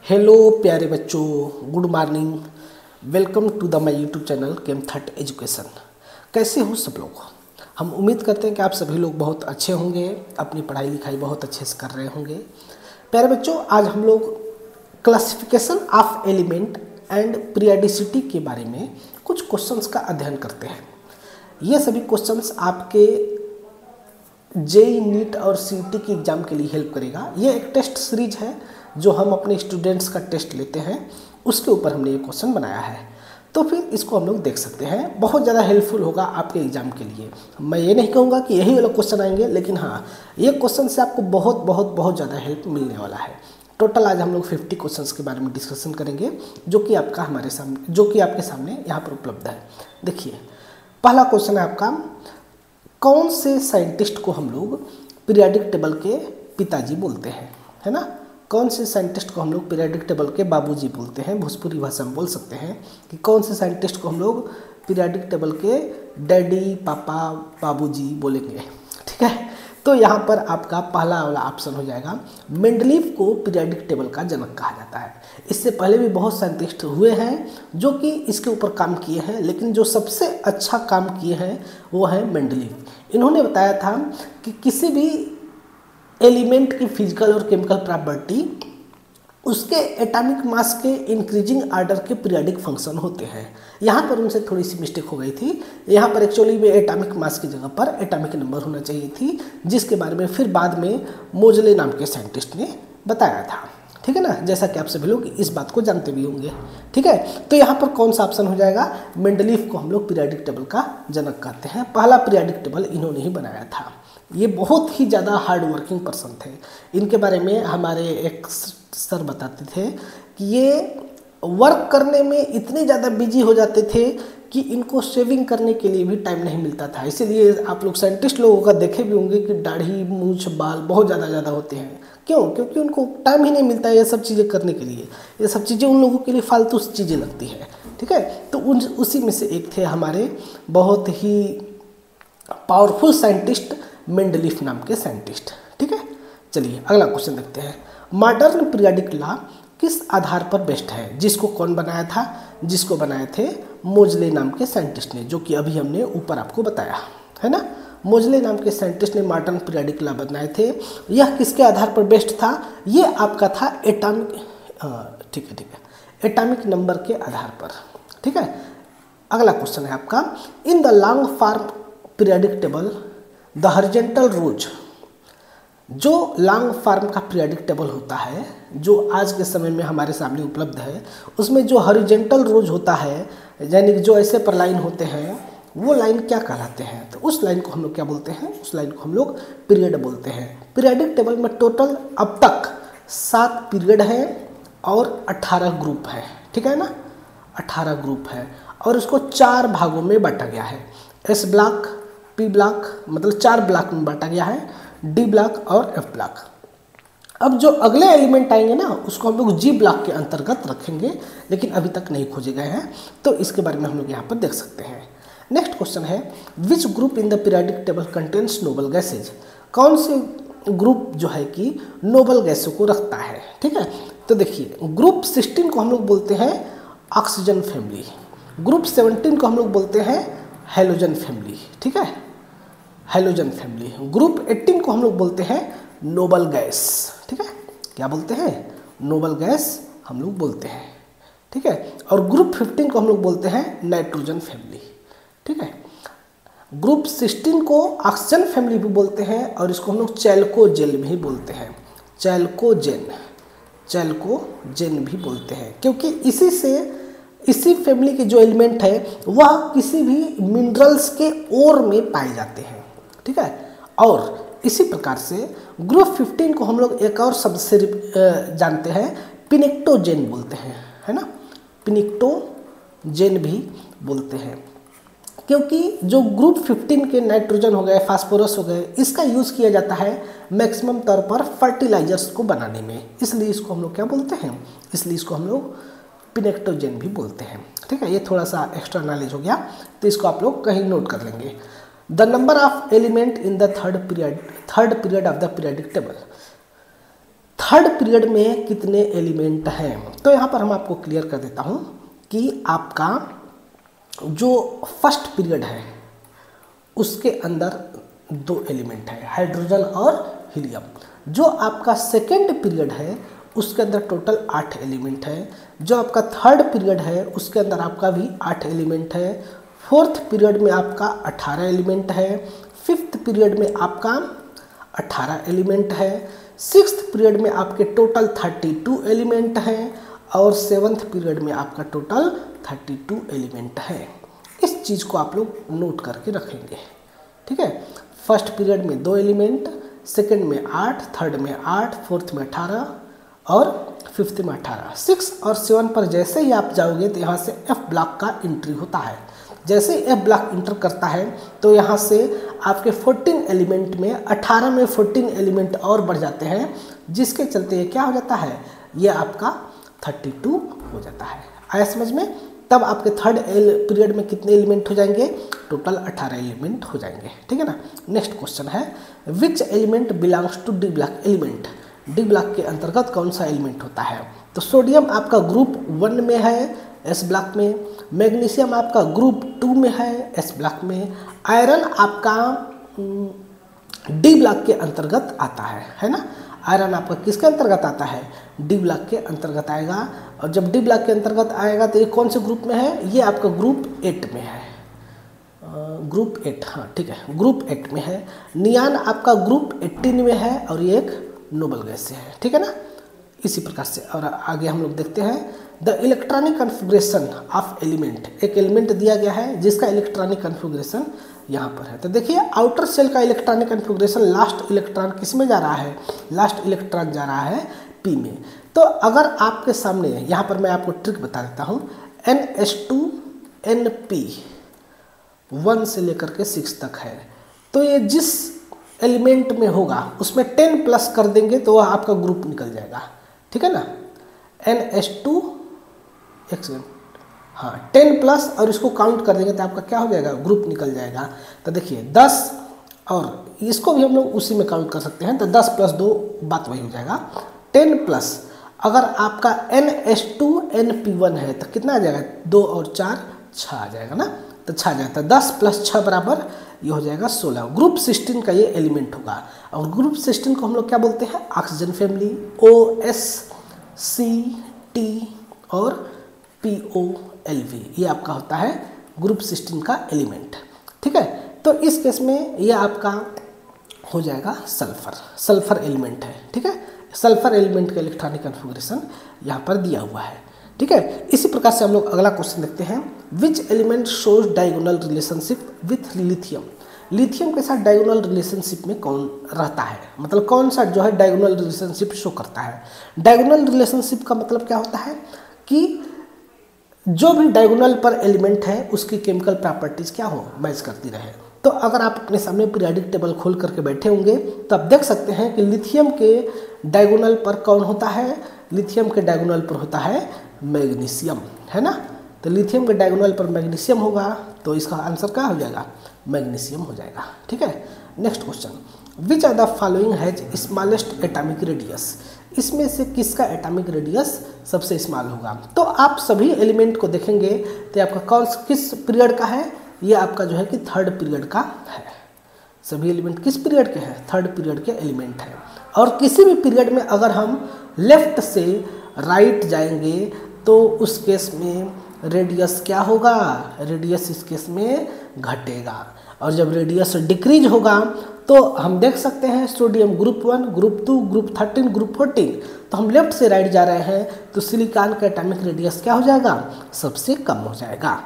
Hello प्यारे बच्चों, good morning. Welcome to the my YouTube channel came third education. कैसे हो सब लोग? हम उम्मीद करते हैं कि आप सभी लोग बहुत अच्छे होंगे, अपनी पढ़ाई लिखाई बहुत अच्छे से कर रहे होंगे। प्यारे बच्चों, आज हम लोग classification of element and periodicity के बारे में कुछ क्वेश्चंस का अध्ययन करते हैं। ये सभी क्वेश्चंस आपके जेई नीट और सीईटी की एग्ज़ाम के लिए हेल्प करेगा। ये एक टेस्ट सीरीज है जो हम अपने स्टूडेंट्स का टेस्ट लेते हैं, उसके ऊपर हमने ये क्वेश्चन बनाया है। तो फिर इसको हम लोग देख सकते हैं, बहुत ज़्यादा हेल्पफुल होगा आपके एग्ज़ाम के लिए। मैं ये नहीं कहूँगा कि यही वाला क्वेश्चन आएंगे, लेकिन हाँ, ये क्वेश्चन से आपको बहुत ज़्यादा हेल्प मिलने वाला है। टोटल आज हम लोग 50 क्वेश्चंस के बारे में डिस्कशन करेंगे, जो कि आपके सामने यहाँ पर उपलब्ध है। देखिए, पहला क्वेश्चन है आपका, कौन से साइंटिस्ट को हम लोग पीरियडिक टेबल के पिताजी बोलते हैं, है ना? कौन से साइंटिस्ट को हम लोग पीरियडिक टेबल के बाबूजी बोलते हैं? भोजपुरी भाषा में बोल सकते हैं कि कौन से साइंटिस्ट को हम लोग पीरियडिक टेबल के डैडी, पापा, बाबूजी बोलेंगे। ठीक है, तो यहाँ पर आपका पहला वाला ऑप्शन हो जाएगा। मेंडलीव को पीरियडिक टेबल का जनक कहा जाता है। इससे पहले भी बहुत साइंटिस्ट हुए हैं जो कि इसके ऊपर काम किए हैं, लेकिन जो सबसे अच्छा काम किए हैं वो है मेंडलीव। इन्होंने बताया था कि किसी भी एलिमेंट की फिजिकल और केमिकल प्रॉपर्टी उसके एटॉमिक मास के इंक्रीजिंग आर्डर के पीरियडिक फंक्शन होते हैं। यहाँ पर उनसे थोड़ी सी मिस्टेक हो गई थी। यहाँ पर एक्चुअली में एटॉमिक मास की जगह पर एटॉमिक नंबर होना चाहिए थी, जिसके बारे में फिर बाद में मोजले नाम के साइंटिस्ट ने बताया था। ठीक है ना, जैसा कि आप सभी लोग इस बात को जानते भी होंगे। ठीक है, तो यहाँ पर कौन सा ऑप्शन हो जाएगा? मेंडलीव को हम लोग पीरियडिक टेबल का जनक कहते हैं। पहला पीरियडिक टेबल इन्होंने ही बनाया था। ये बहुत ही ज़्यादा हार्ड वर्किंग पर्सन थे। इनके बारे में हमारे एक सर बताते थे कि ये वर्क करने में इतने ज़्यादा बिजी हो जाते थे कि इनको शेविंग करने के लिए भी टाइम नहीं मिलता था। इसीलिए आप लोग साइंटिस्ट लोगों का देखे भी होंगे कि दाढ़ी, मूंछ, बाल बहुत ज़्यादा होते हैं। क्यों? क्योंकि उनको टाइम ही नहीं मिलता है ये सब चीज़ें करने के लिए। ये सब चीज़ें उन लोगों के लिए फालतू चीज़ें लगती है। ठीक है, तो उसी में से एक थे हमारे बहुत ही पावरफुल साइंटिस्ट, मेंडलीव नाम के साइंटिस्ट। ठीक है, चलिए अगला क्वेश्चन देखते हैं। मॉडर्न पीरियडिक लॉ किस आधार पर बेस्ड है? जिसको कौन बनाया था? जिसको बनाए थे मोजले नाम के साइंटिस्ट ने, जो कि अभी हमने ऊपर आपको बताया है ना। मोजले नाम के साइंटिस्ट ने मॉडर्न पीरियडिक लॉ बनाए थे। यह किसके आधार पर बेस्ड था? ये आपका था एटॉमिक नंबर के आधार पर। ठीक है, अगला क्वेश्चन है आपका, in the long form periodic table the horizontal rows. जो लॉन्ग फॉर्म का पीरियडिक टेबल होता है, जो आज के समय में हमारे सामने उपलब्ध है, उसमें जो हॉरिजॉन्टल रोज होता है, यानी कि जो ऐसे पर लाइन होते हैं, वो लाइन क्या कहलाते हैं? तो उस लाइन को हम लोग क्या बोलते हैं? उस लाइन को हम लोग पीरियड बोलते हैं। पीरियडिक टेबल में टोटल अब तक 7 पीरियड है और 18 ग्रुप है। ठीक है ना, 18 ग्रुप है और इसको 4 भागों में बांटा गया है। एस ब्लॉक, पी ब्लॉक, मतलब 4 ब्लॉक में बांटा गया है, डी ब्लॉक और एफ ब्लॉक। अब जो अगले एलिमेंट आएंगे ना, उसको हम लोग जी ब्लॉक के अंतर्गत रखेंगे, लेकिन अभी तक नहीं खोजे गए हैं, तो इसके बारे में हम लोग यहाँ पर देख सकते हैं। नेक्स्ट क्वेश्चन है, which group in the periodic table contains noble gases? कौन से ग्रुप जो है कि नोबल गैसों को रखता है? ठीक है, तो देखिए, ग्रुप 16 को हम लोग बोलते हैं ऑक्सीजन फैमिली, ग्रुप 17 को हम लोग बोलते हैं हैलोजन फैमिली। ठीक है, हैलोजन फैमिली। ग्रुप 18 को हम लोग बोलते हैं नोबल गैस। ठीक है, क्या बोलते हैं? नोबल गैस हम लोग बोलते हैं। ठीक है, और ग्रुप 15 को हम लोग बोलते हैं नाइट्रोजन फैमिली। ठीक है, ग्रुप 16 को ऑक्सीजन फैमिली भी बोलते हैं और इसको हम लोग चैल्कोजेन भी बोलते हैं। चैल्कोजेन भी बोलते हैं, क्योंकि इसी फैमिली के जो एलिमेंट है वह किसी भी मिनरल्स के ओर में पाए जाते हैं। ठीक है, और इसी प्रकार से ग्रुप 15 को हम लोग एक और शब्द से जानते हैं, पिनेक्टोजेन बोलते हैं, है ना। पिनेक्टोजेन भी बोलते हैं, क्योंकि जो ग्रुप 15 के नाइट्रोजन हो गए, फास्फोरस हो गए, इसका यूज़ किया जाता है मैक्सिमम तौर पर फर्टिलाइजर्स को बनाने में, इसलिए इसको हम लोग क्या बोलते हैं? इसलिए इसको हम लोग पिनेक्टोजेन भी बोलते हैं। ठीक है, ये थोड़ा सा एक्स्ट्रा नॉलेज हो गया, तो इसको आप लोग कहीं नोट कर लेंगे। The number of element in the third period of the periodic table. Third period में कितने एलिमेंट हैं। तो यहाँ पर हम आपको क्लियर कर देता हूँ कि आपका जो फर्स्ट पीरियड है उसके अंदर 2 एलिमेंट है, हाइड्रोजन और हीलियम। जो आपका सेकेंड पीरियड है उसके अंदर टोटल 8 एलिमेंट है। जो आपका थर्ड पीरियड है उसके अंदर आपका भी 8 एलिमेंट है। फोर्थ पीरियड में आपका 18 एलिमेंट है। फिफ्थ पीरियड में आपका 18 एलिमेंट है। सिक्स्थ पीरियड में आपके टोटल 32 एलिमेंट हैं और सेवन्थ पीरियड में आपका टोटल 32 एलिमेंट है। इस चीज़ को आप लोग नोट करके रखेंगे, ठीक है। फर्स्ट पीरियड में 2 एलिमेंट, सेकेंड में 8, थर्ड में 8, फोर्थ में 18 और फिफ्थ में 18। 6 और 7 पर जैसे ही आप जाओगे तो यहाँ से एफ ब्लॉक का एंट्री होता है। जैसे ही एफ ब्लॉक इंटर करता है तो यहाँ से आपके 14 एलिमेंट में 18 में 14 एलिमेंट और बढ़ जाते हैं, जिसके चलते ये क्या हो जाता है, ये आपका 32 हो जाता है। आया समझ में। तब आपके थर्ड पीरियड में कितने एलिमेंट हो जाएंगे, टोटल 18 एलिमेंट हो जाएंगे, ठीक है ना। नेक्स्ट क्वेश्चन है, which element belongs to D block element. D block के अंतर्गत कौन सा एलिमेंट होता है। तो सोडियम आपका ग्रुप 1 में है, एस ब्लॉक में। मैग्नीशियम आपका ग्रुप 2 में है, एस ब्लॉक में। आयरन आपका डी ब्लॉक के अंतर्गत आता है ना। आयरन आपका किसके अंतर्गत आता है, डी ब्लॉक के अंतर्गत आएगा। और जब डी ब्लॉक के अंतर्गत आएगा तो ये कौन से ग्रुप में है, ये आपका ग्रुप 8 में है। ग्रुप 8, हाँ ठीक है, ग्रुप 8 में है। नियान आपका ग्रुप 18 में है और ये एक नोबल गैस से है, ठीक है ना। इसी प्रकार से और आगे हम लोग देखते हैं, the electronic configuration of element. एक एलिमेंट दिया गया है जिसका इलेक्ट्रॉनिक कन्फिग्रेशन यहाँ पर है। तो देखिए आउटर सेल का इलेक्ट्रॉनिक कन्फिग्रेशन, लास्ट इलेक्ट्रॉन किस में जा रहा है, लास्ट इलेक्ट्रॉन जा रहा है पी में। तो अगर आपके सामने यहाँ पर मैं आपको ट्रिक बता देता हूँ, NH2NP1 से लेकर के 6 तक है। तो ये जिस एलिमेंट में होगा उसमें 10 प्लस कर देंगे तो वह आपका ग्रुप निकल जाएगा, ठीक है ना। NH2 हाँ 10 प्लस और इसको काउंट कर देंगे तो आपका क्या हो जाएगा, ग्रुप निकल जाएगा। तो देखिए 10 और इसको भी हम लोग उसी में काउंट कर सकते हैं, तो 10 + 2 बात वही हो जाएगा 10 प्लस। अगर आपका NH2NP1 है तो कितना आ जाएगा, 2 और 4 6 आ जाएगा ना। तो 6 आ जाता है, 10 + 6 बराबर ये हो जाएगा 16। ग्रुप 16 का ये एलिमेंट होगा। और ग्रुप 16 को हम लोग क्या बोलते हैं, ऑक्सीजन फैमिली, OS CT और POLV, ये आपका होता है ग्रुप 16 का एलिमेंट, ठीक है। तो इस केस में ये आपका हो जाएगा सल्फर एलिमेंट है, ठीक है। सल्फर एलिमेंट का इलेक्ट्रॉनिक कन्फिग्रेशन यहाँ पर दिया हुआ है, ठीक है। इसी प्रकार से हम लोग अगला क्वेश्चन देखते हैं, which element shows diagonal relationship with lithium. Lithium के साथ डायगोनल रिलेशनशिप में कौन रहता है, मतलब कौन सा जो है डायगोनल रिलेशनशिप शो करता है। डायगोनल रिलेशनशिप का मतलब क्या होता है कि जो भी डायगोनल पर एलिमेंट है उसकी केमिकल प्रॉपर्टीज क्या हो, मैच करती रहे। तो अगर आप अपने सामने पीरियोडिक टेबल खोल करके बैठे होंगे तो आप देख सकते हैं कि लिथियम के डायगोनल पर कौन होता है, लिथियम के डायगोनल पर होता है मैग्नीशियम, है ना। तो लिथियम के डायगोनल पर मैग्नीशियम होगा तो इसका आंसर क्या हो जाएगा, मैग्नीशियम हो जाएगा, ठीक है। Next question, which are the following has smallest atomic radius. इसमें से किसका एटॉमिक रेडियस सबसे स्मॉल होगा। तो आप सभी एलिमेंट को देखेंगे तो आपका किस पीरियड का है, ये आपका जो है कि थर्ड पीरियड का है। सभी एलिमेंट किस पीरियड के हैं, थर्ड पीरियड के एलिमेंट हैं। और किसी भी पीरियड में अगर हम लेफ्ट से राइट जाएंगे तो उस केस में रेडियस क्या होगा, रेडियस इस केस में घटेगा। और जब रेडियस डिक्रीज होगा तो हम देख सकते हैं sodium group 1, group 2, group 13, group 14। तो हम लेफ्ट से राइट जा रहे हैं तो सिलिकॉन का एटॉमिक रेडियस क्या हो जाएगा, सबसे कम हो जाएगा,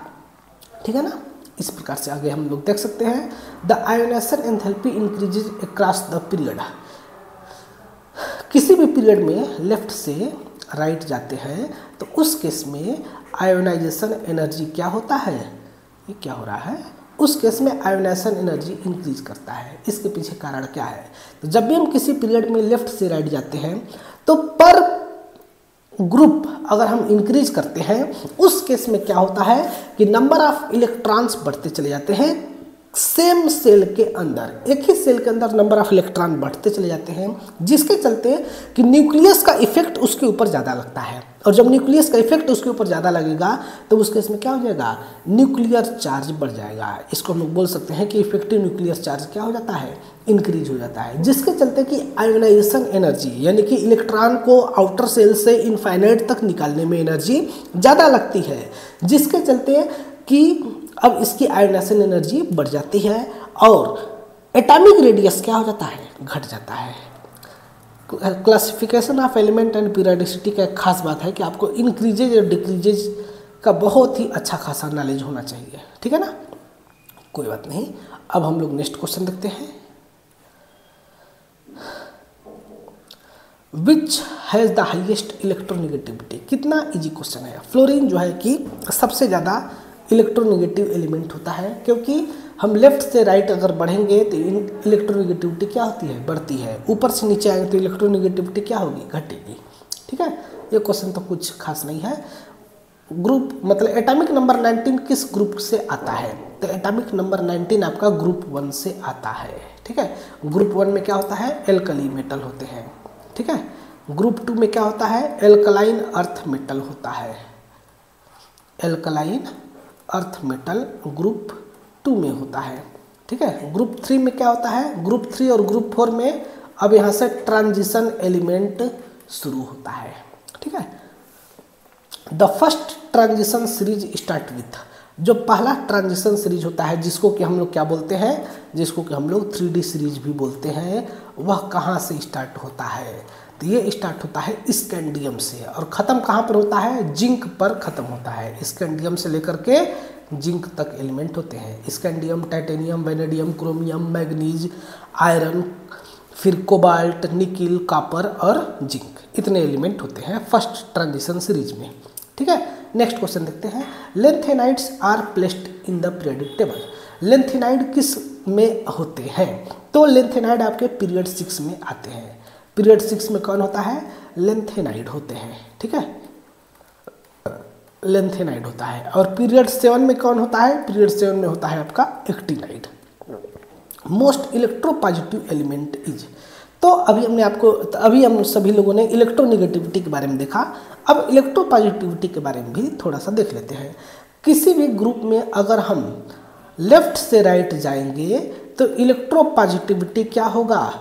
ठीक है ना। इस प्रकार से आगे हम लोग देख सकते हैं, the ionisation enthalpy increases across the period. किसी भी पीरियड में लेफ्ट से राइट जाते हैं तो उस केस में आयोनाइजेशन एनर्जी क्या होता है, ये क्या हो रहा है, उस केस में आयोनाइजेशन एनर्जी इंक्रीज करता है। इसके पीछे कारण क्या है, तो जब भी हम किसी पीरियड में लेफ्ट से राइट जाते हैं तो पर ग्रुप अगर हम इंक्रीज करते हैं उस केस में क्या होता है कि नंबर ऑफ इलेक्ट्रॉन्स बढ़ते चले जाते हैं सेम सेल के अंदर, एक ही सेल के अंदर नंबर ऑफ इलेक्ट्रॉन बढ़ते चले जाते हैं, जिसके चलते कि न्यूक्लियस का इफेक्ट उसके ऊपर ज़्यादा लगता है। और जब न्यूक्लियस का इफेक्ट उसके ऊपर ज़्यादा लगेगा तो उस केस में क्या हो जाएगा, न्यूक्लियर चार्ज बढ़ जाएगा। इसको हम लोग बोल सकते हैं कि इफेक्टिव न्यूक्लियर चार्ज क्या हो जाता है, इंक्रीज हो जाता है, जिसके चलते कि आयोनाइजेशन एनर्जी यानी कि इलेक्ट्रॉन को आउटर सेल से इनफाइनाइट तक निकालने में एनर्जी ज़्यादा लगती है, जिसके चलते कि अब इसकी आयोनाइजेशन एनर्जी बढ़ जाती है और एटॉमिक रेडियस क्या हो जाता है, घट जाता है। Classification of element and periodicity का एक खास बात है कि आपको इंक्रीजेज और डिक्रीजेज का बहुत ही अच्छा खासा नॉलेज होना चाहिए, ठीक है ना। कोई बात नहीं, अब हम लोग नेक्स्ट क्वेश्चन देखते हैं। Which has the highest electronegativity, कितना इजी क्वेश्चन है। फ्लोरीन जो है कि सबसे ज़्यादा इलेक्ट्रोनेगेटिव एलिमेंट होता है, क्योंकि हम लेफ्ट से राइट अगर बढ़ेंगे तो इलेक्ट्रोनेगेटिविटी क्या होती है, बढ़ती है। ऊपर से नीचे आएंगे तो इलेक्ट्रोनेगेटिविटी क्या होगी, घटेगी, ठीक है। ये क्वेश्चन तो कुछ खास नहीं है। ग्रुप मतलब एटॉमिक नंबर 19 किस ग्रुप से आता है, तो एटॉमिक नंबर 19 आपका ग्रुप 1 से आता है, ठीक है। ग्रुप 1 में क्या होता है, एल्कली मेटल होते हैं, ठीक है। ग्रुप 2 में क्या होता है, एल्कलाइन अर्थ मेटल होता है, एल्कलाइन अर्थ मेटल ग्रुप 2 में होता है, ठीक है। ग्रुप 3 में क्या होता है, ग्रुप 3 और ग्रुप 4 में अब यहाँ से ट्रांजिशन एलिमेंट शुरू होता है, ठीक है। The first transition series start with, जो पहला ट्रांजिशन सीरीज होता है जिसको कि हम लोग क्या बोलते हैं, जिसको कि हम लोग 3D सीरीज भी बोलते हैं, वह कहाँ से स्टार्ट होता है, तो ये स्टार्ट होता है स्कैंडियम से और ख़त्म कहाँ पर होता है, जिंक पर ख़त्म होता है। स्कैंडियम से लेकर के जिंक तक एलिमेंट होते हैं। Scandium, titanium, vanadium, chromium, manganese, iron, फिर कोबाल्ट, निकिल, कॉपर और जिंक, इतने एलिमेंट होते हैं फर्स्ट ट्रांजिशन सीरीज में, ठीक है। नेक्स्ट क्वेश्चन देखते हैं। Lanthanides are placed in the periodic table, lanthanide किस में होते हैं, तो लेंथेनाइड आपके पीरियड 6 में आते हैं। पीरियड 6 में कौन होता है, लेंथेनाइड होते हैं, ठीक है, लेंथेनाइड होता है। और पीरियड 7 में कौन होता है, पीरियड 7 में होता है आपका actinide. Most electropositive element is, तो अभी हम सभी लोगों ने इलेक्ट्रोनेगेटिविटी के बारे में देखा। अब इलेक्ट्रोपॉजिटिविटी के बारे में भी थोड़ा सा देख लेते हैं। किसी भी ग्रुप में अगर हम लेफ्ट से राइट जाएंगे तो इलेक्ट्रोपॉजिटिविटी क्या होगा,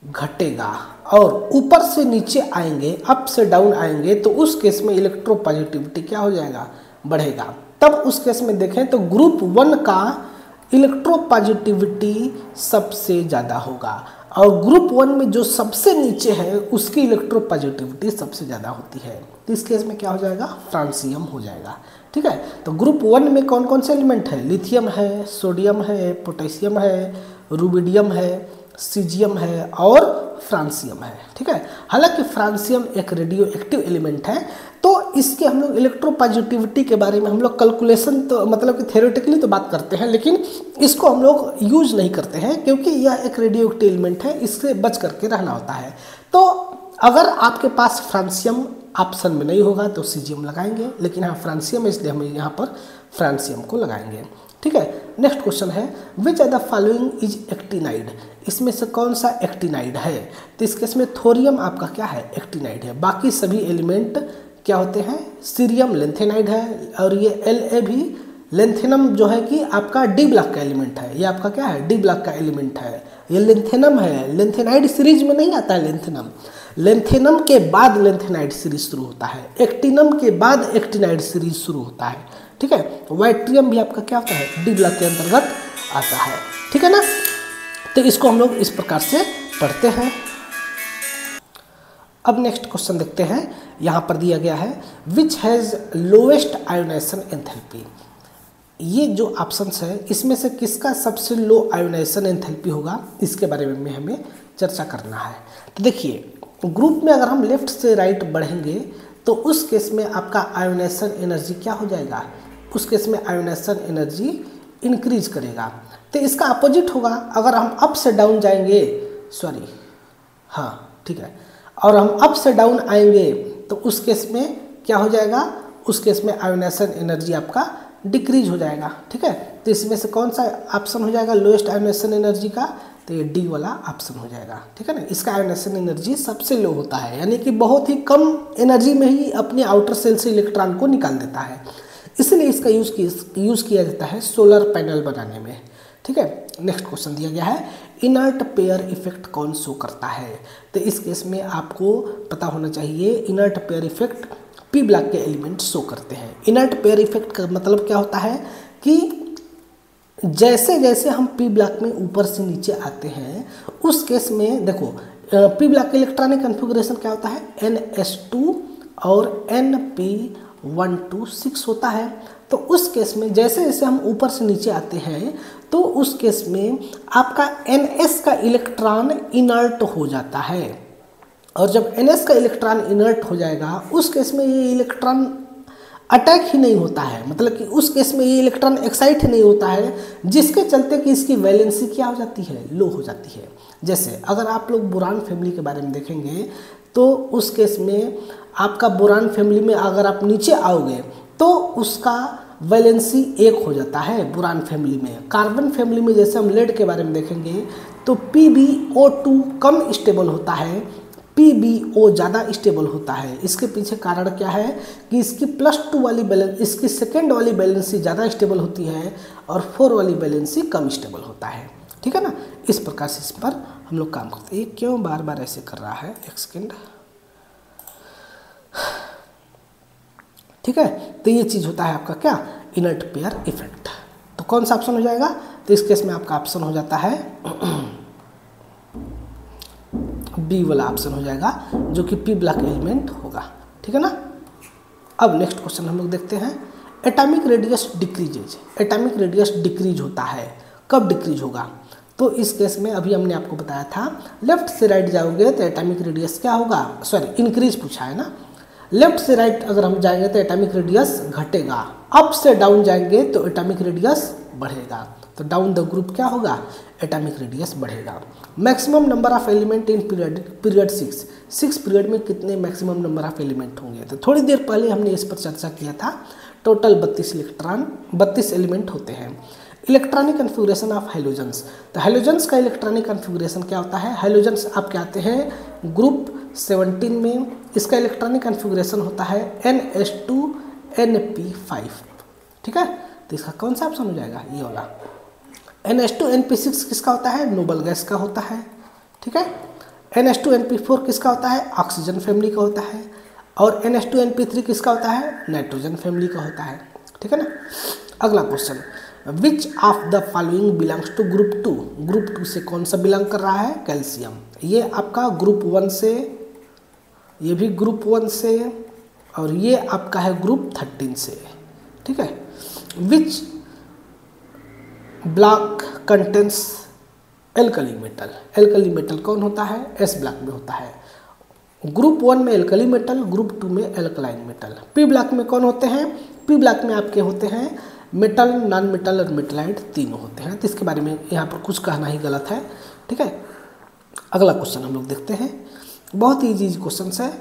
घटेगा, और ऊपर से नीचे आएंगे, अप से डाउन आएंगे तो उस केस में इलेक्ट्रोपॉजिटिविटी क्या हो जाएगा, बढ़ेगा। तब उस केस में देखें तो ग्रुप 1 का इलेक्ट्रोपॉजिटिविटी सबसे ज़्यादा होगा और ग्रुप 1 में जो सबसे नीचे है उसकी इलेक्ट्रोपॉजिटिविटी सबसे ज़्यादा होती है। तो इस केस में क्या हो जाएगा, फ्रांसियम हो जाएगा, ठीक है। तो ग्रुप 1 में कौन कौन से एलिमेंट है, लिथियम है, सोडियम है, पोटेशियम है, रुबिडियम है, सीजियम है और फ्रांसियम है, ठीक है। हालांकि फ्रांसियम एक रेडियो एक्टिव एलिमेंट है, तो इसके हम लोग इलेक्ट्रोपॉजिटिविटी के बारे में हम लोग कैलकुलेशन तो मतलब कि थ्योरेटिकली तो बात करते हैं, लेकिन इसको हम लोग यूज नहीं करते हैं क्योंकि यह एक रेडियो एक्टिव एलिमेंट है, इससे बच करके रहना होता है। तो अगर आपके पास फ्रांसियम ऑप्शन में नहीं होगा तो सीजियम लगाएंगे, लेकिन हाँ फ्रांसियम है इसलिए हम यहाँ पर फ्रांसियम को लगाएंगे, ठीक है। नेक्स्ट क्वेश्चन है, which are the following is actinide, इसमें से कौन सा एक्टिनाइड है, तो इस केस में थोरियम आपका क्या है, एक्टिनाइड है। बाकी सभी एलिमेंट क्या होते हैं, सीरियम लेंथेनाइड है और ये La भी लेंथेनम जो है कि आपका डी ब्लॉक का एलिमेंट है, ये आपका क्या है, डी ब्लॉक का एलिमेंट है, ये लेंथेनम है। लेंथेनाइड सीरीज में नहीं आता है लेंथेनम, लेंथेनम के बाद लेंथेनाइड सीरीज शुरू होता है, एक्टिनम के बाद एक्टिनाइड सीरीज शुरू होता है, ठीक है। वाइट्रियम भी आपका क्या होता है, डी ब्लॉक के अंतर्गत आता है, ठीक है ना। तो इसको हम लोग इस प्रकार से पढ़ते हैं। अब नेक्स्ट क्वेश्चन देखते हैं, यहाँ पर दिया गया है which has lowest ionisation enthalpy. ये जो ऑप्शंस है इसमें से किसका सबसे लो आयोनाइजेशन एंथैल्पी होगा, इसके बारे में हमें चर्चा करना है। तो देखिए ग्रुप में अगर हम लेफ्ट से राइट बढ़ेंगे तो उस केस में आपका आयोनाइजेशन एनर्जी क्या हो जाएगा, उस केस में आयोनाइजेशन एनर्जी इंक्रीज करेगा। तो इसका अपोजिट होगा, अगर हम अप से डाउन जाएंगे, ठीक है, और हम अप से डाउन आएंगे तो उस केस में क्या हो जाएगा, उस केस में आयोनाइजेशन एनर्जी आपका डिक्रीज हो जाएगा। ठीक है, तो इसमें से कौन सा ऑप्शन हो जाएगा लोएस्ट आयोनाइजेशन एनर्जी का, तो ये डी वाला ऑप्शन हो जाएगा। ठीक है ना, इसका आयोनाइजेशन एनर्जी सबसे लो होता है, यानी कि बहुत ही कम एनर्जी में ही अपने आउटर सेल से इलेक्ट्रॉन को निकाल देता है, इसलिए इसका यूज़ किया जाता है सोलर पैनल बनाने में। ठीक है, नेक्स्ट क्वेश्चन दिया गया है इनर्ट पेयर इफेक्ट कौन शो करता है, तो इस केस में आपको पता होना चाहिए inert pair effect P block के एलिमेंट शो करते हैं। इनर्ट पेयर इफेक्ट का मतलब क्या होता है कि जैसे जैसे हम पी ब्लॉक में ऊपर से नीचे आते हैं उस केस में देखो पी ब्लॉक के इलेक्ट्रॉनिक कन्फिगरेशन क्या होता है NS2 और Np126 होता है। तो उस केस में जैसे जैसे हम ऊपर से नीचे आते हैं तो उस केस में आपका NS का इलेक्ट्रॉन इनर्ट हो जाता है, और जब NS का इलेक्ट्रॉन इनर्ट हो जाएगा उस केस में ये इलेक्ट्रॉन अटैक ही नहीं होता है, मतलब कि उस केस में ये इलेक्ट्रॉन एक्साइट नहीं होता है, जिसके चलते कि इसकी वैलेंसी क्या हो जाती है, लो हो जाती है। जैसे अगर आप लोग बोरान फैमिली के बारे में देखेंगे तो उस केस में आपका बोरान फैमिली में अगर आप नीचे आओगे तो उसका वैलेंसी 1 हो जाता है बोरान फैमिली में। कार्बन फैमिली में जैसे हम लेड के बारे में देखेंगे तो PbO2 कम स्टेबल होता है, PbO ज़्यादा स्टेबल होता है। इसके पीछे कारण क्या है कि इसकी +2 वाली बैलेंस, इसकी सेकेंड वाली बैलेंसी ज़्यादा स्टेबल होती है और 4 वाली बैलेंसी कम स्टेबल होता है। ठीक है ना, इस प्रकार से इस पर हम लोग काम करते हैं। ये क्यों बार बार ऐसे कर रहा है, एक सेकेंड। ठीक है, तो ये चीज़ होता है आपका क्या इनर्ट पेयर इफेक्ट। तो कौन सा ऑप्शन हो जाएगा, तो इस केस में आपका ऑप्शन हो जाता है बी वाला ऑप्शन हो जाएगा जो कि पी ब्लॉक एलिमेंट होगा। ठीक है ना, अब नेक्स्ट क्वेश्चन हम लोग देखते हैं atomic radius decreases. Atomic radius decrease होता है, कब डिक्रीज होगा, तो इस केस में अभी हमने आपको बताया था लेफ्ट से राइट जाओगे तो एटॉमिक रेडियस क्या होगा, सॉरी इंक्रीज पूछा है ना। लेफ्ट से राइट अगर हम जाएंगे तो एटॉमिक रेडियस घटेगा, अप से डाउन जाएंगे तो एटॉमिक रेडियस बढ़ेगा। तो डाउन द ग्रुप क्या होगा, एटॉमिक रेडियस बढ़ेगा। Maximum number of element in period 6 period में कितने मैक्सिमम नंबर ऑफ एलिमेंट होंगे, तो थोड़ी देर पहले हमने इस पर चर्चा किया था। टोटल 32 एलिमेंट होते हैं। इलेक्ट्रॉनिक कन्फिगरेशन ऑफ हैलोजेंस, तो हैलोजेंस का इलेक्ट्रॉनिक कन्फिगरेशन क्या होता है, हैलोजेंस आपके आते हैं ग्रुप 17 में। इसका इलेक्ट्रॉनिक कन्फिगरेशन होता है NS2Np5। ठीक है, तो इसका कौन सा ऑप्शन हो जाएगा, ये वाला। NS2Np6 किसका होता है, नोबल गैस का होता है। ठीक है, NS2Np4 किसका होता है, ऑक्सीजन फैमिली का होता है, और NS2Np3 किसका होता है, नाइट्रोजन फैमिली का होता है। ठीक है ना, अगला question which of the following belongs to group 2। Group 2 से कौन सा बिलोंग कर रहा है, कैल्शियम। ये आपका ग्रुप 1 से, ये भी ग्रुप 1 से, और ये आपका है ग्रुप 13 से। ठीक है, which block contents alkali metal. Alkali metal कौन होता है, S ब्लॉक में होता है। ग्रुप 1 में एल्कली मेटल, ग्रुप 2 में एल्कलाइन मेटल। पी ब्लॉक में कौन होते हैं, पी ब्लॉक में आपके होते हैं मेटल, नॉन मेटल और मेटलाइट तीनों होते हैं। तो इसके बारे में यहाँ पर कुछ कहना ही गलत है। ठीक है, अगला क्वेश्चन हम लोग देखते हैं, बहुत ही इजी क्वेश्चन है।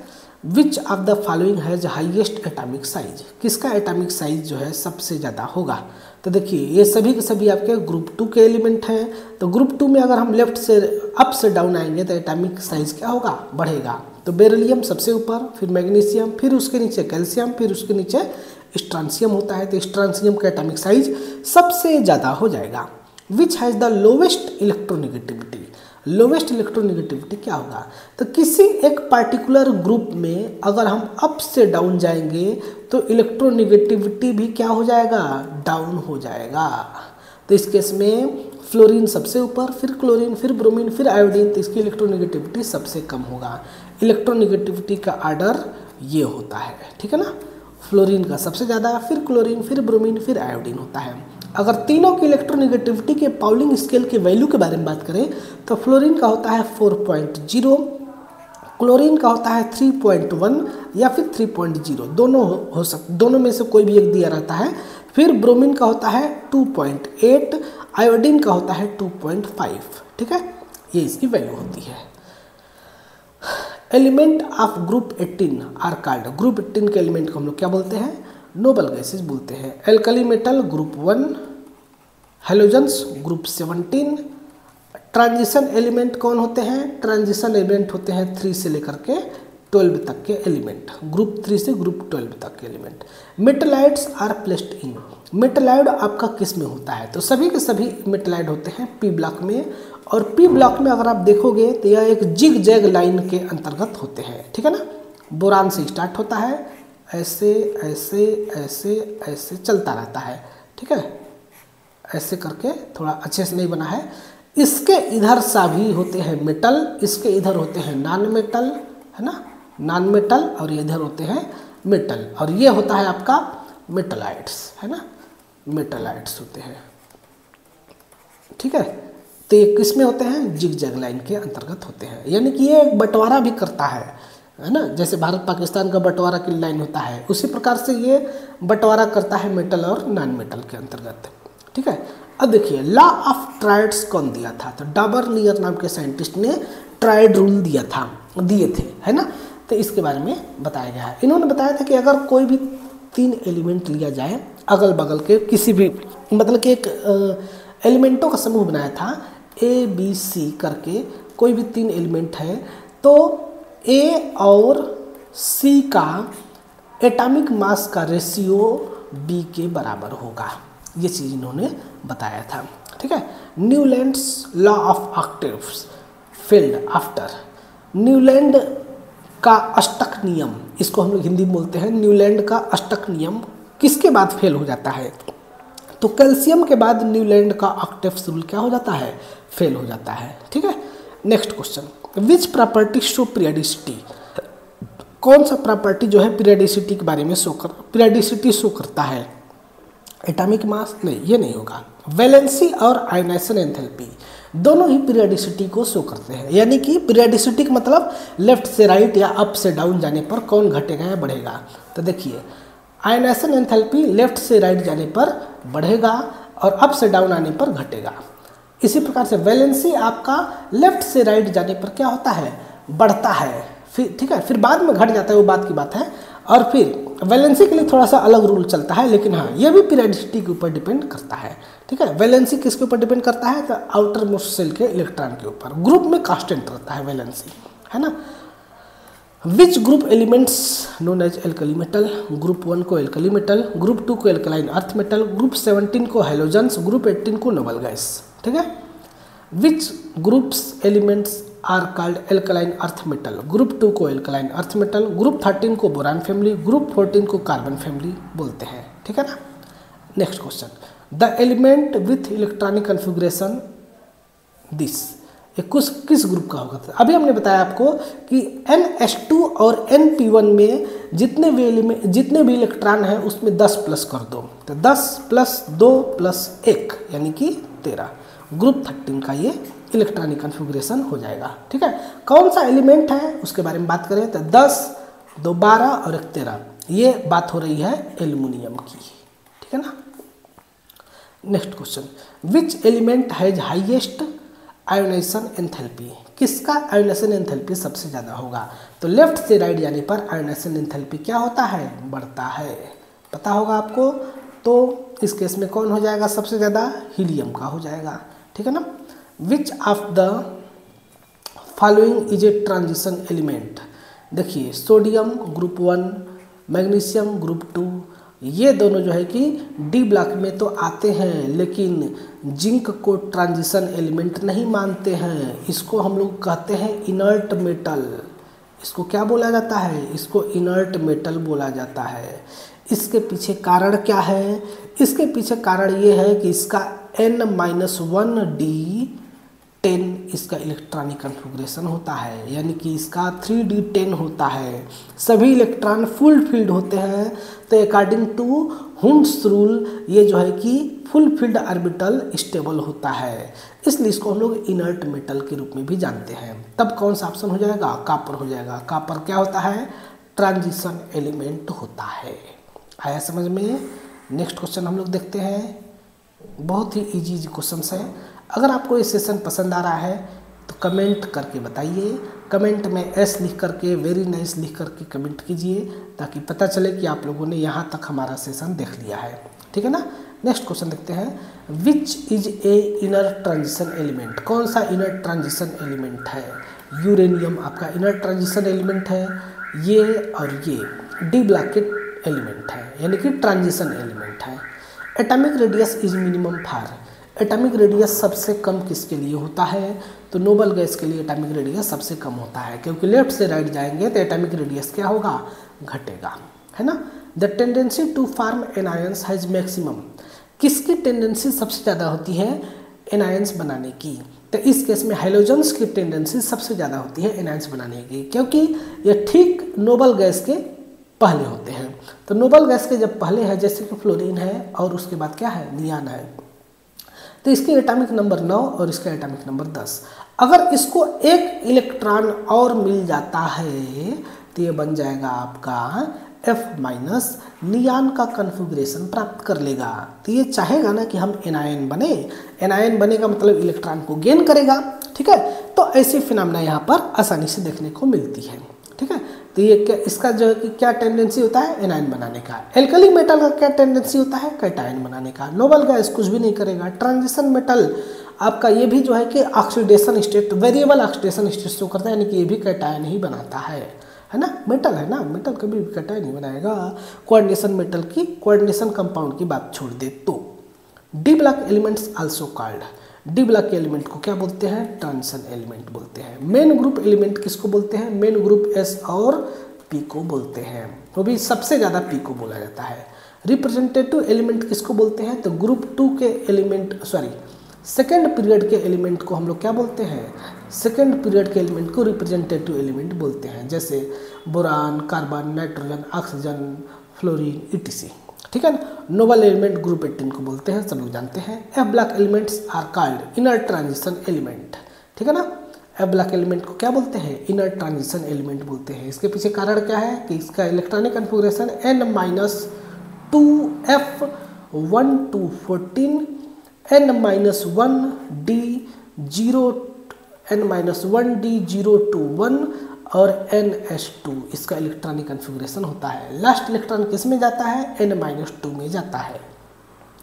विच of the following has highest atomic size. किसका एटॉमिक साइज जो है सबसे ज़्यादा होगा, तो देखिए ये सभी के सभी आपके ग्रुप 2 के एलिमेंट हैं। तो ग्रुप 2 में अगर हम लेफ्ट से अप से डाउन आएंगे तो एटॉमिक साइज क्या होगा, बढ़ेगा। तो बेरिलियम सबसे ऊपर, फिर मैग्नीशियम, फिर उसके नीचे कैल्शियम, फिर उसके नीचे स्ट्रांसियम होता है। तो स्ट्रांसियम का एटॉमिक साइज सबसे ज़्यादा हो जाएगा। Which has the lowest electronegativity. Lowest electronegativity क्या होगा, तो किसी एक पार्टिकुलर ग्रुप में अगर हम अप से डाउन जाएंगे तो इलेक्ट्रोनेगेटिविटी भी क्या हो जाएगा, डाउन हो जाएगा। तो इस केस में फ्लोरीन सबसे ऊपर, फिर क्लोरीन, फिर ब्रोमीन, फिर आयोडीन, तो इसकी इलेक्ट्रोनेगेटिविटी सबसे कम होगा। इलेक्ट्रोनेगेटिविटी का आर्डर ये होता है। ठीक है ना, फ्लोरीन का सबसे ज़्यादा, फिर क्लोरीन, फिर ब्रोमीन, फिर आयोडीन होता है। अगर तीनों की इलेक्ट्रोनेगेटिविटी के पाउलिंग स्केल के वैल्यू के बारे में बात करें तो फ्लोरीन का होता है 4.0, क्लोरीन का होता है 3.1 या फिर 3.0, दोनों में से कोई भी एक दिया रहता है। फिर ब्रोमीन का होता है 2.8, आयोडीन का होता है 2.5। ठीक है, ये इसकी वैल्यू होती है। Element of group 18 are called. Group 18 के एलिमेंट को हम लोग क्या बोलते हैं, नोबल गैसेज बोलते हैं। Alkali metal group 1, halogens group 17। Transition element कौन होते हैं? ट्रांजिशन एलिमेंट होते हैं 3 से लेकर के 12 तक के एलिमेंट, ग्रुप 3 से ग्रुप 12 तक के एलिमेंट। मेटलाइड्स आर प्लेस्ड इन, मेटलाइड आपका किस में होता है? तो सभी के सभी मेटलाइड होते हैं पी ब्लॉक में, और पी ब्लॉक में अगर आप देखोगे तो यह एक जिग जैग लाइन के अंतर्गत होते हैं, ठीक है ना। बोरान से स्टार्ट होता है, ऐसे ऐसे ऐसे ऐसे चलता रहता है, ठीक है, ऐसे करके, थोड़ा अच्छे से नहीं बना है। इसके इधर सभी होते हैं मेटल, इसके इधर होते हैं नॉन मेटल, है ना, नॉन मेटल, और ये इधर होते हैं मेटल, और ये होता है आपका मेटलाइट्स, है ना, मेटलाइट्स होते हैं, ठीक है। तो ये किस में होते हैं? जिग जैग लाइन के अंतर्गत होते हैं, यानी कि ये एक बंटवारा भी करता है ना, जैसे भारत पाकिस्तान का बंटवारा की लाइन होता है, उसी प्रकार से ये बंटवारा करता है मेटल और नॉन मेटल के अंतर्गत, ठीक है। अब देखिए लॉ ऑफ ट्राइड्स कौन दिया था? तो डाबर्नियर नाम के साइंटिस्ट ने ट्राइड रूल दिए थे, है ना। तो इसके बारे में बताया गया है। इन्होंने बताया था कि अगर कोई भी 3 एलिमेंट लिया जाए अगल बगल के किसी भी, मतलब कि एक एलिमेंटों का समूह बनाया था ABC करके, कोई भी 3 एलिमेंट है, तो A और C का एटॉमिक मास का रेशियो B के बराबर होगा। ये चीज़ इन्होंने बताया था, ठीक है। Newlands law of octaves failed after, Newland का अष्टक नियम, इसको हम लोग हिंदी में बोलते हैं, न्यूलैंड का अष्टक नियम किसके बाद फेल हो जाता है? तो कैल्शियम के बाद न्यूलैंड का ऑक्टेव्स रूल क्या हो जाता है? फेल हो जाता है, ठीक है। Next question, which property show periodicity, कौन सा प्रॉपर्टी जो है पीरियडिसिटी के बारे में पीरियडिसिटी शो करता है? Atomic mass? नहीं, ये नहीं होगा। वैलेंसी और आयोनाइजेशन एंथैल्पी दोनों ही पीरियडिसिटी को शो करते हैं, यानी कि पीरियडिसिटी का मतलब लेफ्ट से राइट या अप से डाउन जाने पर कौन घटेगा या बढ़ेगा। तो देखिए आयोनाइजेशन एंथैल्पी लेफ्ट से राइट जाने पर बढ़ेगा और अप से डाउन आने पर घटेगा। इसी प्रकार से वैलेंसी आपका लेफ्ट से राइट जाने पर क्या होता है? बढ़ता है, फिर ठीक है, फिर बाद में घट जाता है, वो बात की बात है। और फिर वैलेंसी के लिए थोड़ा सा अलग रूल चलता है, लेकिन हाँ ये भी पीरियडिसिटी के ऊपर डिपेंड करता है, ठीक है। वैलेंसी किसके ऊपर डिपेंड करता है? तो आउटर मोस्ट सेल के इलेक्ट्रॉन के ऊपर, ग्रुप में कांस्टेंट रहता है वैलेंसी, है ना। Which group elements known as alkali metal, group 1 को एल्कली मेटल, ग्रुप 2 को एल्कलाइन अर्थ मेटल, ग्रुप 17 को हेलोजन्स, ग्रुप 18 को नोबल गैस, ठीक है। Which groups elements are called alkaline earth metal, group 2 को एल्कलाइन अर्थ मेटल, ग्रुप 13 को boron family, group 14 को carbon family बोलते हैं, ठीक है ना। Next question, the element with electronic configuration this, ये किस ग्रुप का होगा? अभी हमने बताया आपको कि NH2 और NP1 में जितने भी इलेक्ट्रॉन हैं उसमें 10 प्लस कर दो, तो 10 + 2 + 1 यानी कि 13, ग्रुप 13 का ये इलेक्ट्रॉनिक कन्फिग्रेशन हो जाएगा, ठीक है। कौन सा एलिमेंट है उसके बारे में बात करें तो 10, 2 12 और 1 13, ये बात हो रही है एल्युमिनियम की, ठीक है ना। Next question, which element has highest ionisation enthalpy, किसका आयोनाइजेशन एंथैल्पी सबसे ज़्यादा होगा? तो लेफ्ट से राइट जाने पर आयोनाइजेशन एंथैल्पी क्या होता है? बढ़ता है, पता होगा आपको। तो इस केस में कौन हो जाएगा सबसे ज़्यादा? हीलियम का हो जाएगा, ठीक है ना। विच of the following is a transition element, देखिए सोडियम ग्रुप 1, मैग्नीशियम ग्रुप 2, ये दोनों जो है कि डी ब्लॉक में तो आते हैं, लेकिन जिंक को ट्रांजिशन एलिमेंट नहीं मानते हैं। इसको हम लोग कहते हैं इनर्ट मेटल। इसको क्या बोला जाता है? इसको इनर्ट मेटल बोला जाता है। इसके पीछे कारण क्या है? इसके पीछे कारण ये है कि इसका N-1D10 इसका इलेक्ट्रॉनिक कन्फिग्रेशन होता है, यानी कि इसका 3D10 होता है। सभी इलेक्ट्रॉन फुल फील्ड होते हैं, तो अकॉर्डिंग टू हुंड्स रूल ये जो है कि फुल फील्ड ऑर्बिटल स्टेबल होता है, इसलिए इसको हम लोग इनर्ट मेटल के रूप में भी जानते हैं। तब कौन सा ऑप्शन हो जाएगा? कॉपर हो जाएगा। कॉपर क्या होता है? ट्रांजिशन एलिमेंट होता है। आया समझ में? नेक्स्ट क्वेश्चन हम लोग देखते हैं, बहुत ही इजी क्वेश्चन है। अगर आपको ये सेशन पसंद आ रहा है तो कमेंट करके बताइए, कमेंट में एस लिख करके, वेरी नाइस लिख करके कमेंट कीजिए, ताकि पता चले कि आप लोगों ने यहाँ तक हमारा सेशन देख लिया है। ठीक है ना। नेक्स्ट क्वेश्चन देखते हैं, which is a inner transition element. कौन सा इनर ट्रांजिशन एलिमेंट है? यूरेनियम आपका इनर ट्रांजिशन एलिमेंट है, ये और ये डी ब्लॉक के एलिमेंट है, यानी कि ट्रांजिशन एलिमेंट है। Atomic radius is minimum for. Atomic radius सबसे कम किसके लिए होता है? तो नोबल गैस के लिए एटॉमिक रेडियस सबसे कम होता है, क्योंकि लेफ्ट से राइट जाएंगे तो एटॉमिक रेडियस क्या होगा? घटेगा, है ना। The tendency to form anions has maximum. किसकी टेंडेंसी सबसे ज़्यादा होती है? एनायंस बनाने की। तो इस केस में हाइड्रोजन्स की टेंडेंसी सबसे ज़्यादा होती है एनायंस बनाने की, क्योंकि ये ठीक नोबल गैस के पहले होते हैं। तो नोबल गैस के जब पहले है, जैसे कि फ्लोरीन है और उसके बाद क्या है? नियान है, तो इसके एटॉमिक नंबर 9 और इसका एटॉमिक नंबर 10। अगर इसको एक इलेक्ट्रॉन और मिल जाता है तो ये बन जाएगा आपका F-, नियान का कन्फिग्रेशन प्राप्त कर लेगा। तो ये चाहेगा ना कि हम एनायन बने, एनायन बनेगा मतलब इलेक्ट्रॉन को गेन करेगा। ठीक है, तो ऐसी फिनोमेना यहाँ पर आसानी से देखने को मिलती है। ठीक है, तो ये क्या, इसका जो है कि क्या टेंडेंसी होता है? एनायन बनाने का। एल्कली मेटल का क्या टेंडेंसी होता है? कैटायन बनाने का। नोबल गैस कुछ भी नहीं करेगा। ट्रांजिशन मेटल आपका ये भी जो है कि oxidation state, variable oxidation state show करता है, यानी कि ये भी कैटायन ही बनाता है ना। मेटल है ना, मेटल कभी भी कैटायन नहीं बनाएगा। कोऑर्डिनेशन मेटल की, कोऑर्डिनेशन कंपाउंड की बात छोड़ दे तो। D block elements also called. D block के एलिमेंट को क्या बोलते हैं? ट्रांजिशन एलिमेंट बोलते हैं। मेन ग्रुप एलिमेंट किसको बोलते हैं? मेन ग्रुप एस और पी को बोलते हैं, वो भी सबसे ज़्यादा पी को बोला जाता है। रिप्रेजेंटेटिव एलिमेंट किसको बोलते हैं? तो ग्रुप 2 के एलिमेंट, सॉरी सेकेंड पीरियड के एलिमेंट को हम लोग क्या बोलते हैं? सेकेंड पीरियड के एलिमेंट को रिप्रेजेंटेटिव एलिमेंट बोलते हैं, जैसे boron, carbon, nitrogen, oxygen, fluorine etc। ठीक है ना। नोबल एलिमेंट ग्रुप 18 को बोलते हैं, सब लोग जानते हैं। F block elements are called inner transition element. ठीक है ना। एफ ब्लॉक एलिमेंट को क्या बोलते हैं? इनर ट्रांजिशन एलिमेंट बोलते हैं। इसके पीछे कारण क्या है कि इसका इलेक्ट्रॉनिक कन्फिग्रेशन N-2F1 N-1D0 और NS2 इसका इलेक्ट्रॉनिक कन्फिग्रेशन होता है। लास्ट इलेक्ट्रॉन किस में जाता है? N-2 में जाता है।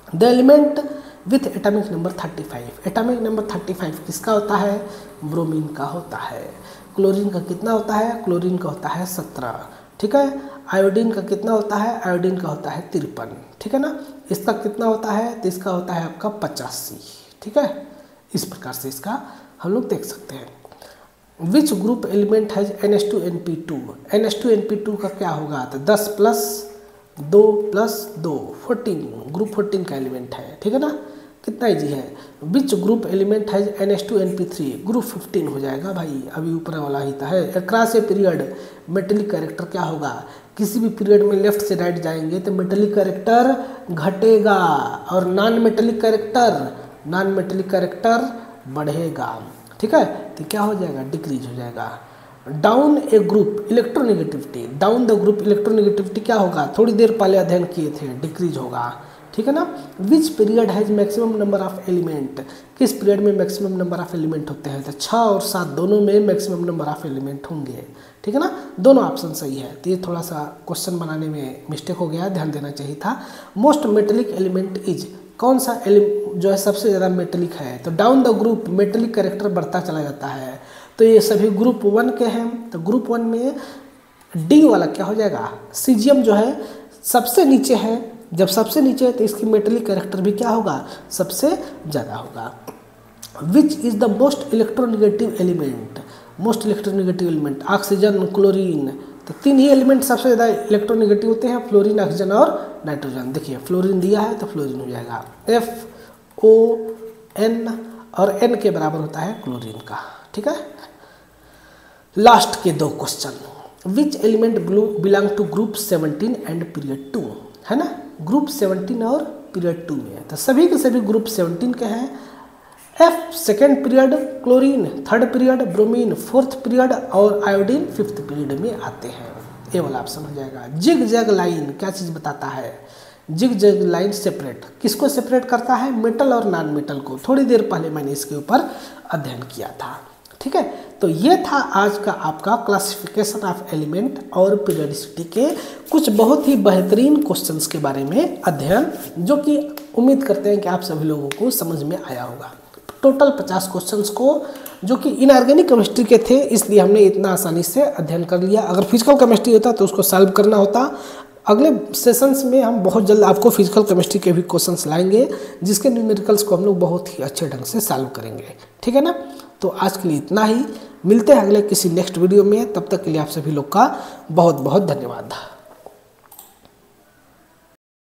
The element with atomic number 35। Atomic number 35 किसका होता है? ब्रोमीन का होता है। क्लोरीन का कितना होता है? क्लोरीन का होता है 17। ठीक है। आयोडीन का कितना होता है? आयोडीन का होता है 53। ठीक है ना। इसका कितना होता है? तो इसका होता है आपका 85। ठीक है, इस प्रकार से इसका हम लोग देख सकते हैं। Which group element has NH2NP2। NH2NP2 का क्या होगा? तो 10 + 2 + 2 14, ग्रुप 14 का एलिमेंट है। ठीक है ना, कितना इजी है। Which group element has NH2NP3, group 15 हो जाएगा भाई, अभी ऊपर वाला ही था है। Across a period metallic character क्या होगा? किसी भी पीरियड में लेफ्ट से राइट जाएंगे तो मेटेलिक कैरेक्टर घटेगा और नॉन मेटेलिक कैरेक्टर बढ़ेगा। ठीक है, तो क्या हो जाएगा? डिक्रीज हो जाएगा। Down A group electronegativity, down the group electronegativity क्या होगा? थोड़ी देर पहले अध्ययन किए थे, डिक्रीज होगा। ठीक है ना। Which period has maximum number of element, किस पीरियड में मैक्सिमम नंबर ऑफ एलिमेंट होते हैं? तो 6 और 7 दोनों में मैक्सिमम नंबर ऑफ एलिमेंट होंगे। ठीक है ना, दोनों ऑप्शन सही है। तो ये थोड़ा सा क्वेश्चन बनाने में मिस्टेक हो गया, ध्यान देना चाहिए था। मोस्ट मेटेलिक एलिमेंट इज, कौन सा जो है सबसे ज़्यादा मेटेलिक है? तो down the group metallic character बढ़ता चला जाता है। तो ये सभी ग्रुप 1 के हैं। तो ग्रुप 1 में डी वाला क्या हो जाएगा? सीजियम जो है सबसे नीचे है। जब सबसे नीचे है तो इसकी मेटेलिक कैरेक्टर भी क्या होगा? सबसे ज़्यादा होगा। Which is the most electronegative element, most electronegative element oxygen, chlorine. तो 3 ही एलिमेंट सबसे ज़्यादा इलेक्ट्रोनेगेटिव होते हैं, फ्लोरीन, ऑक्सीजन और नाइट्रोजन। देखिए फ्लोरीन दिया है तो फ्लोरीन हो जाएगा FON और N के बराबर होता है क्लोरीन का। ठीक है। लास्ट के 2 question. Which element belong to group 17 and period 2, है ना। ग्रुप 17 और पीरियड 2 में, तो सभी के सभी ग्रुप 17 के हैं। F second period, chlorine third period, bromine 4th period और आयोडीन 5th पीरियड में आते हैं। ये वाला ऑप्शन हो जाएगा। जिग जैग लाइन क्या चीज़ बताता है? जिग जैग लाइन सेपरेट, किसको सेपरेट करता है? मेटल और नॉन मेटल को। थोड़ी देर पहले मैंने इसके ऊपर अध्ययन किया था। ठीक है, तो ये था आज का आपका क्लासिफिकेशन ऑफ एलिमेंट और पीरियोडिसिटी के कुछ बहुत ही बेहतरीन क्वेश्चंस के बारे में अध्ययन, जो कि उम्मीद करते हैं कि आप सभी लोगों को समझ में आया होगा। टोटल 50 क्वेश्चंस को, जो कि इनऑर्गेनिक केमिस्ट्री के थे, इसलिए हमने इतना आसानी से अध्ययन कर लिया। अगर फिजिकल केमिस्ट्री होता तो उसको सॉल्व करना होता। अगले सेशंस में हम बहुत जल्द आपको फिजिकल केमिस्ट्री के भी क्वेश्चंस लाएंगे, जिसके न्यूमेरिकल्स को हम लोग बहुत ही अच्छे ढंग से सॉल्व करेंगे। ठीक है ना, तो आज के लिए इतना ही। मिलते हैं अगले किसी नेक्स्ट वीडियो में, तब तक के लिए आप सभी लोग का बहुत बहुत धन्यवाद।